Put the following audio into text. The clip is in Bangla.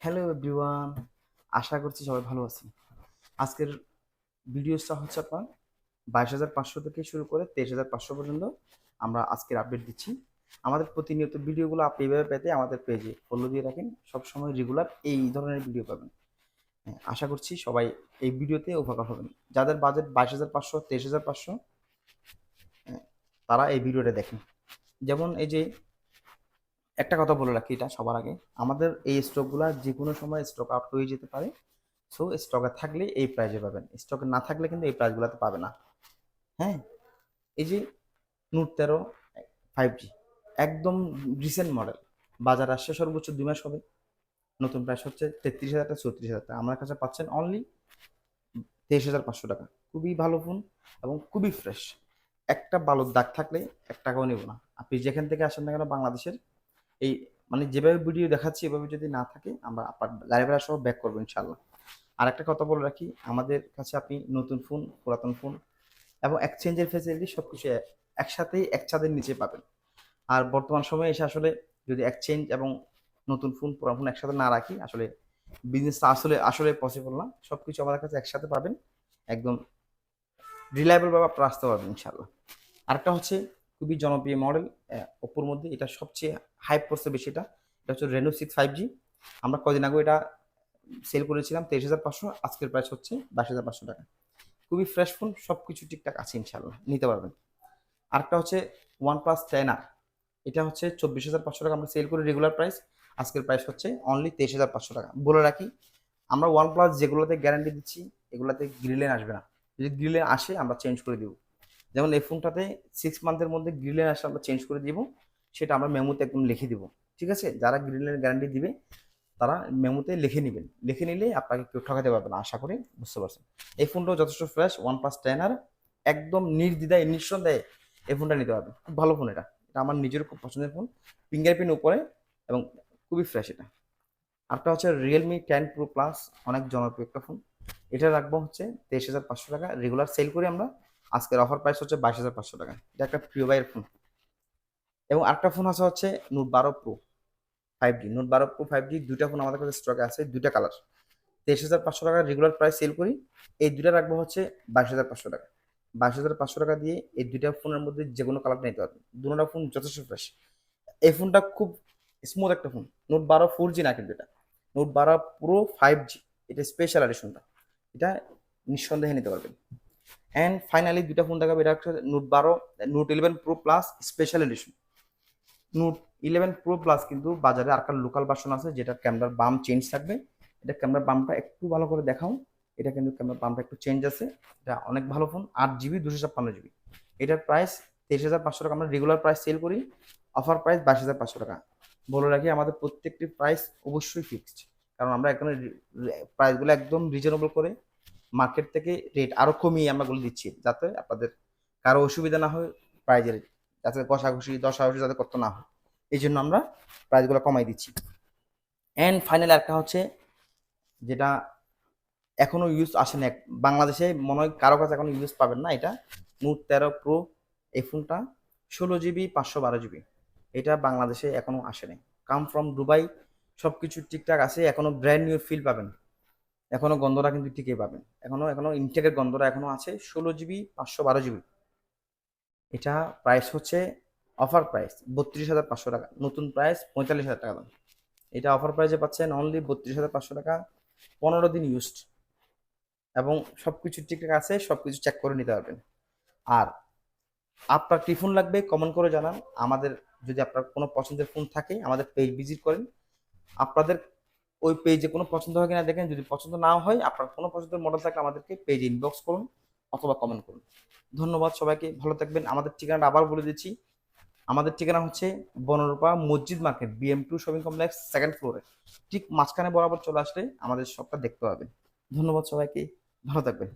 হ্যালো এভরিওয়ান, আশা করছি সবাই ভালো আছেন। আজকের ভিডিওসটা হচ্ছে আপনার 22,500 থেকে শুরু করে 23,500 পর্যন্ত আমরা আজকের আপডেট দিচ্ছি। আমাদের প্রতিনিয়ত ভিডিওগুলো আপনি এভাবে পেতে আমাদের পেজে ফলো দিয়ে রাখেন, সবসময় রেগুলার এই ধরনের ভিডিও পাবেন। হ্যাঁ, আশা করছি সবাই এই ভিডিওতে উপকার হবেন। যাদের বাজেট 22,500 23,500 তারা এই ভিডিওটা দেখেন। যেমন এই যে একটা কথা বলে রাখি, এটা সবার আগে, আমাদের এই স্টকগুলো যে কোনো সময় স্টক আউট হয়ে যেতে পারে। সো স্টকে থাকলে এই প্রাইজে পাবেন, স্টকে না থাকলে কিন্তু এই প্রাইসগুলোতে পাবে না। হ্যাঁ, এই যে নোট 13 5G একদম রিসেন্ট মডেল, বাজার আসছে সর্বোচ্চ 2 মাস হবে। নতুন প্রাইস হচ্ছে 33,000 টাকা 34,000 টাকা, আমার কাছে পাচ্ছেন অনলি 23,500 টাকা। খুবই ভালো ফোন এবং খুবই ফ্রেশ। একটা বালুর দাগ থাকলে 1 টাকাও নেব না। আপনি যেখান থেকে আসেন না কেন বাংলাদেশের, এই মানে যেভাবে ভিডিও দেখাচ্ছি এভাবে যদি না থাকে আমরা আপনার গাড়ি ভাড়া সহ ব্যাক করবো ইনশাল্লাহ। আর একটা কথা বলে রাখি, আমাদের কাছে আপনি নতুন ফোন, পুরাতন ফোন এবং এক্সচেঞ্জের ফ্যাসিলিটি সবকিছু একসাথেই এক ছাদের নিচে পাবেন। আর বর্তমান সময়ে এসে আসলে যদি এক্সচেঞ্জ এবং নতুন ফোন পুরান ফোন একসাথে না রাখি, আসলে বিজনেসটা আসলে আসলে পসিবল না। সবকিছু আমাদের কাছে একসাথে পাবেন, একদম রিলায়েবল ভাবে আপনারা আসতে পারবেন ইনশাল্লাহ। আরেকটা হচ্ছে খুবই জনপ্রিয় মডেল ওপোর মধ্যে, এটা সবচেয়ে হাইপ করছে বেশি। এটা এটা হচ্ছে রেনো 6 5G। আমরা কদিন আগে এটা সেল করেছিলাম 23,500, আজকের প্রাইস হচ্ছে 22,500 টাকা। খুবই ফ্রেশ ফোন, সব কিছু ঠিকঠাক আছে ইনশাল্লাহ, নিতে পারবেন। আরেকটা হচ্ছে OnePlus 10R, এটা হচ্ছে 24,500 টাকা আমরা সেল করি রেগুলার প্রাইস। আজকের প্রাইস হচ্ছে অনলি 23,500 টাকা। বলে রাখি, আমরা OnePlus যেগুলোতে গ্যারান্টি দিচ্ছি এগুলোতে গ্রিলেন আসবে না। যদি গ্রিলেন আসে আমরা চেঞ্জ করে দিব। যেমন এই ফোনটাতে 6 মান্থের মধ্যে গ্রিলেন আসলে আমরা চেঞ্জ করে দিব, সেটা আমরা মেমোতে একদম লিখে দিব। ঠিক আছে, যারা গ্রিলের গ্যারান্টি দিবে তারা মেমোতে লিখে নেবেন, লিখে নিলে আপনাকে কেউ ঠকাতে পারবে না, আশা করি বুঝতে পারছেন। এই ফোনটাও যথেষ্ট ফ্রেশ, OnePlus 10R, একদম নির্দ্বিধায় নিঃসন্দেহে এই ফোনটা নিতে পারবেন। খুব ভালো ফোন, এটা এটা আমার নিজেরও খুব পছন্দের ফোন। ফিঙ্গারপ্রিন্ট উপরে এবং খুবই ফ্রেশ এটা। আরটা হচ্ছে Realme 10 Pro Plus, অনেক জনপ্রিয় একটা ফোন। এটা রাখবো হচ্ছে 23,500 টাকা, রেগুলার সেল করি আমরা। আজকের অফার প্রাইস হচ্ছে 22,500 টাকা। এটা একটা প্রিয় বাইয়ের ফোন। এবং আরেকটা ফোন আছে হচ্ছে Note 12 Pro 5G। Note 12 Pro 5G দুইটা ফোন আমাদের কাছে স্টকে আছে, দুইটা কালার। 23,500 টাকা রেগুলার প্রাইস সেল করি, এই দুইটা রাখবো হচ্ছে 22,500 টাকা। 22,500 টাকা দিয়ে এই দুইটা ফোনের মধ্যে যে কোনো কালারটা নিতে পারবেন। দুটো ফোন যথেষ্ট ফ্রেশ। এই ফোনটা খুব স্মুথ একটা ফোন। Note 12 4G না, কিন্তু এটা Note 12 Pro 5G, এটা স্পেশাল এডিশনটা। এটা নিঃসন্দেহে নিতে পারবেন। অ্যান্ড ফাইনালি দুইটা ফোন দেখাবে, এটা হচ্ছে Note 11 Pro Plus special edition. Note 11 Pro Plus কিন্তু বাজারে আরেকটা লোকাল ভার্সন আছে যেটা ক্যামেরার বাম চেঞ্জ থাকবে। এটা ক্যামেরার বামটা একটু ভালো করে দেখাও, এটা কিন্তু ক্যামেরার বামটা একটু চেঞ্জ আছে। এটা অনেক ভালো ফোন, 8 GB 256 GB। এটার প্রাইস 23,500 টাকা, আমরা রেগুলার প্রাইস সেল করি, অফার প্রাইস 22,500 টাকা। বলে রাখি আমাদের প্রত্যেকটি প্রাইস অবশ্যই ফিক্সড, কারণ আমরা এখানে প্রাইসগুলো একদম রিজনেবল করে মার্কেট থেকে রেট আরো কমিয়ে আমরা বলে দিচ্ছি, যাতে আপনাদের কারো অসুবিধা না হয় প্রাইজের, যাতে কষাঘষি দশাঘষি যাতে করতে না হয়, এই জন্য আমরা প্রাইসগুলো কমাই দিচ্ছি। অ্যান্ড ফাইনালি একটা হচ্ছে যেটা এখনো ইউজ আসে না বাংলাদেশে, মনে হয় কারো কাছে এখনো ইউজ পাবেন না, এটা Note 13 Pro। এই ফোনটা 16 GB 512 GB। এটা বাংলাদেশে এখনো আসে নাই, কাম ফ্রম দুবাই। সবকিছু ঠিকঠাক আছে, এখনো ব্র্যান্ড নিউ ফিল পাবেন, এখনো গন্ধটা কিন্তু ঠিকই পাবেন, এখনো এখনো ইনটেকের গন্ধটা এখনো আছে। 16 GB 512 GB। এটা প্রাইস হচ্ছে অফার প্রাইস 32,500 টাকা, নতুন প্রাইস 45,000 টাকা দাম। এটা অফার প্রাইসে পাচ্ছেন অনলি 32,500 টাকা, 15 দিন ইউজড এবং সবকিছু ঠিকঠাক আছে, সবকিছু চেক করে নিতে পারবেন। আর আপনার কি ফোন লাগবে কমেন্ট করে জানান আমাদের। যদি আপনার কোনো পছন্দের ফোন থাকে আমাদের পেজ ভিজিট করেন, আপনাদের ওই পেজে কোনো পছন্দ হয় কিনা দেখেন, যদি পছন্দ না হয় আপনার কোনো পছন্দের মডেল থাকলে আমাদেরকে পেজে ইনবক্স করুন অথবা কমেন্ট করুন। ধন্যবাদ সবাইকে, ভালো থাকবেন। আমাদের ঠিকানাটা আবার বলে দিচ্ছি, আমাদের ঠিকানা হচ্ছে বনরূপা মসজিদ market, BM2 shopping complex, second ফ্লোরে, ঠিক মাঝখানে বরাবর চলে আসলে আমাদের শপটা দেখতে পাবেন। ধন্যবাদ সবাইকে, ভালো থাকবেন।